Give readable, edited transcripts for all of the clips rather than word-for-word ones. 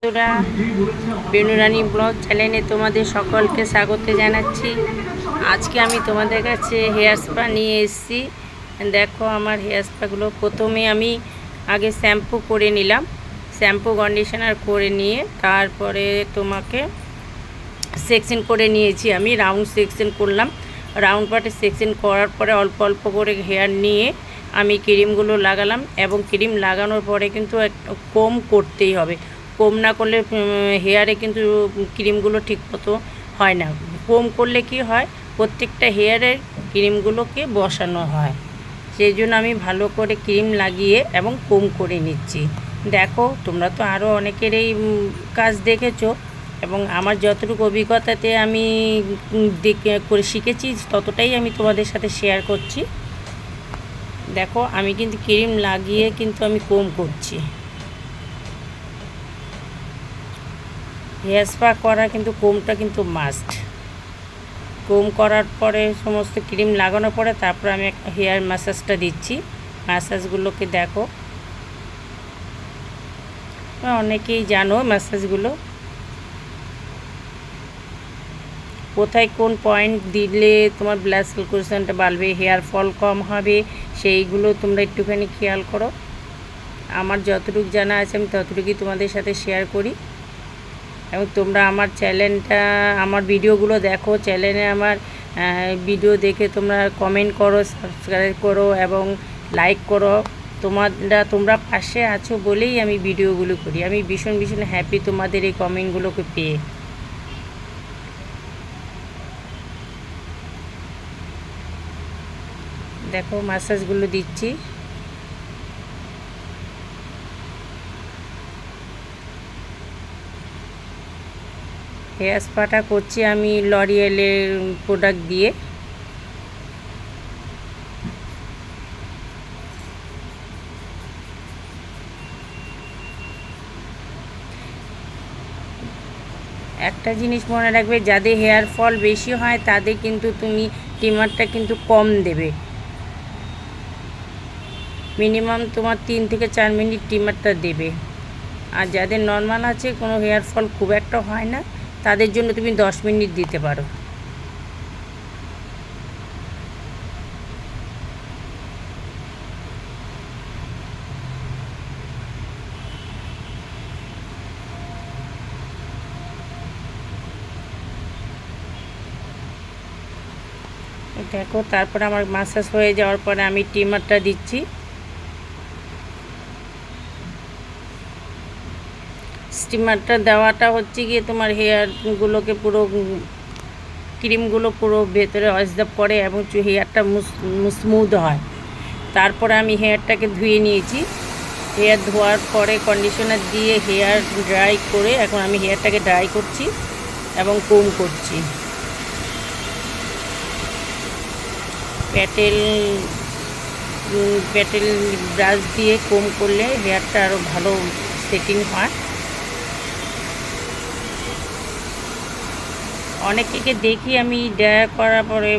বন্ধুরা, বেনুরানী ব্লগ চ্যানেলে তোমাদের সকলকে স্বাগত জানাচ্ছি। আজকে আমি তোমাদের কাছে হেয়ার স্পা নিয়ে এসেছি। দেখো আমার হেয়ার স্পাগুলো। প্রথমে আমি আগে শ্যাম্পু করে নিলাম, শ্যাম্পু কন্ডিশনার করে নিয়ে তারপরে তোমাকে সেকশন করে নিয়েছি। আমি রাউন্ড সেকশন করলাম। রাউন্ড পার্টে সেকশন করার পরে অল্প অল্প করে হেয়ার নিয়ে আমি ক্রিমগুলো লাগালাম, এবং ক্রিম লাগানোর পরে কিন্তু কম করতেই হবে। কম না করলে হেয়ারে কিন্তু ক্রিমগুলো ঠিকমতো হয় না। কম করলে কি হয়, প্রত্যেকটা হেয়ারের ক্রিমগুলোকে বসানো হয়। সেই জন্য আমি ভালো করে ক্রিম লাগিয়ে এবং কম করে নিচ্ছি। দেখো, তোমরা তো আরও অনেকের এই কাজ দেখেছো, এবং আমার যতটুকু অভিজ্ঞতাতে আমি করে শিখেছি ততটাই আমি তোমাদের সাথে শেয়ার করছি। দেখো, আমি কিন্তু ক্রিম লাগিয়ে কিন্তু আমি কম করছি। হেয়ার স্পা করা কিন্তু কমটা কিন্তু মাস্ট। কম করার পরে সমস্ত ক্রিম লাগানোর পরে তারপর আমি হেয়ার ম্যাসাজটা দিচ্ছি। ম্যাসাজগুলোকে দেখো, অনেকেই জানো ম্যাসাজগুলো কোথায় কোন পয়েন্ট দিলে তোমার ব্লাড সার্কুলেশনটা বাড়বে, হেয়ার ফল কম হবে, সেইগুলো তোমরা একটুখানি খেয়াল করো। আমার যতটুকু জানা আছে আমি ততটুকুই তোমাদের সাথে শেয়ার করি। এবং তোমরা আমার চ্যানেলটা, আমার ভিডিওগুলো দেখো, চ্যানেলে আমার ভিডিও দেখে তোমরা কমেন্ট করো, সাবস্ক্রাইব করো এবং লাইক করো। তোমরা পাশে আছো বলেই আমি ভিডিওগুলো করি। আমি ভীষণ ভীষণ হ্যাপি তোমাদের এই কমেন্টগুলোকে পেয়ে। দেখো, ম্যাসাজগুলো দিচ্ছি। হেয়ার স্পাটা করছি আমি লরিয়েলের প্রোডাক্ট দিয়ে। একটা জিনিস মনে রাখবে, যাদের হেয়ার ফল বেশি হয় তাদের কিন্তু তুমি ট্রিমারটা কিন্তু কম দেবে। মিনিমাম তোমার 3 থেকে 4 মিনিট ট্রিমারটা দেবে। আর যাদের নর্মাল আছে, কোনো হেয়ার ফল খুব একটা হয় না, তাদের জন্য তুমি 10 মিনিট দিতে পারো। দেখো, তারপরে আমার ম্যাসাজ হয়ে যাওয়ার পরে আমি ট্রিমারটা দিচ্ছি। স্টিমারটা দেওয়াটা হচ্ছে গিয়ে তোমার হেয়ারগুলোকে পুরো ক্রিমগুলো পুরো ভেতরে অবজর্ব করে এবং হেয়ারটা স্মুথ হয়। তারপরে আমি হেয়ারটাকে ধুয়ে নিয়েছি। হেয়ার ধোয়ার পরে কন্ডিশনার দিয়ে হেয়ার ড্রাই করে এখন আমি হেয়ারটাকে ড্রাই করছি এবং কম করছি। প্যাটেল ব্রাশ দিয়ে কম করলে হেয়ারটা আরও ভালো সেটিং হয়। অনেকে দেখি আমি ড্রায়ার করার পরে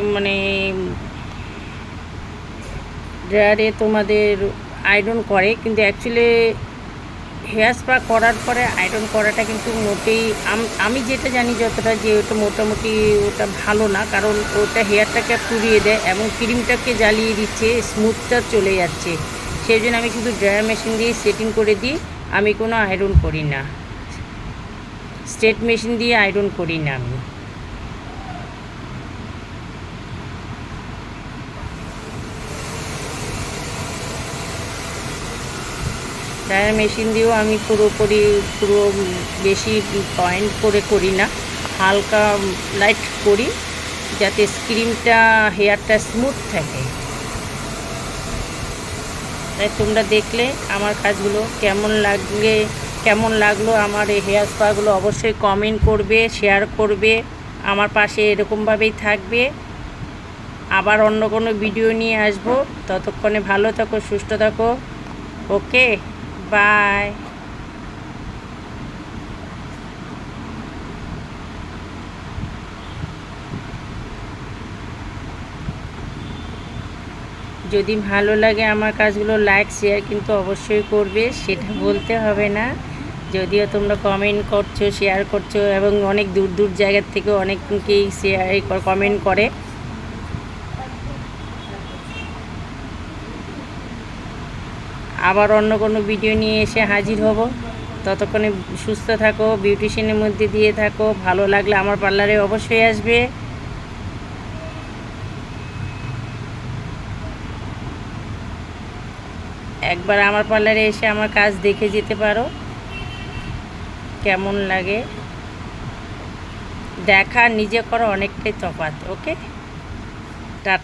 ড্রায়ারে তোমাদের আয়রন করে, কিন্তু অ্যাকচুয়ালি হেয়ার স্পা করার পরে আয়রন করাটা কিন্তু মোটেই, আমি যেটা জানি যতটা, যে ওটা মোটামুটি ওটা ভালো না, কারণ ওটা হেয়ারটাকে পুড়িয়ে দেয় এবং ক্রিমটাকে জ্বালিয়ে দিচ্ছে, স্মুথটা চলে যাচ্ছে। সেই জন্য আমি শুধু ড্রায়ার মেশিন দিয়ে সেটিং করে দিই। আমি কোনো আয়রন করি না, স্ট্রেট মেশিন দিয়ে আয়রন করি না আমি। ড্রায়ার মেশিন দিয়েও আমি পুরো বেশি পয়েন্ট করে করি না, হালকা লাইট করি যাতে স্ক্রিমটা হেয়ারটা স্মুথ থাকে। তাই তোমরা দেখলে আমার কাজগুলো কেমন লাগলো আমার এই হেয়ার স্পাগুলো অবশ্যই কমেন্ট করবে, শেয়ার করবে, আমার পাশে এরকমভাবেই থাকবে। আবার অন্য কোনো ভিডিও নিয়ে আসবো। ততক্ষণে ভালো থাকো, সুস্থ থাকো। ওকে, বাই। যদি ভালো লাগে আমার কাজগুলো, লাইক শেয়ার কিন্তু অবশ্যই করবে, সেটা বলতে হবে না। যদিও তোমরা কমেন্ট করছো, শেয়ার করছো এবং অনেক দূর দূর জায়গার থেকে অনেকেই শেয়ার কমেন্ট করে। আবার অন্য কোনো ভিডিও নিয়ে এসে হাজির হব। ততক্ষণে সুস্থ থাকো, বিউটিশিয়ানের মধ্যে দিয়ে থাকো। ভালো লাগলে আমার পার্লারে অবশ্যই আসবে। একবার আমার পার্লারে এসে আমার কাজ দেখে যেতে পারো, কেমন লাগে। দেখা নিজে করো অনেকটাই তফাৎ। ওকে, টাটা।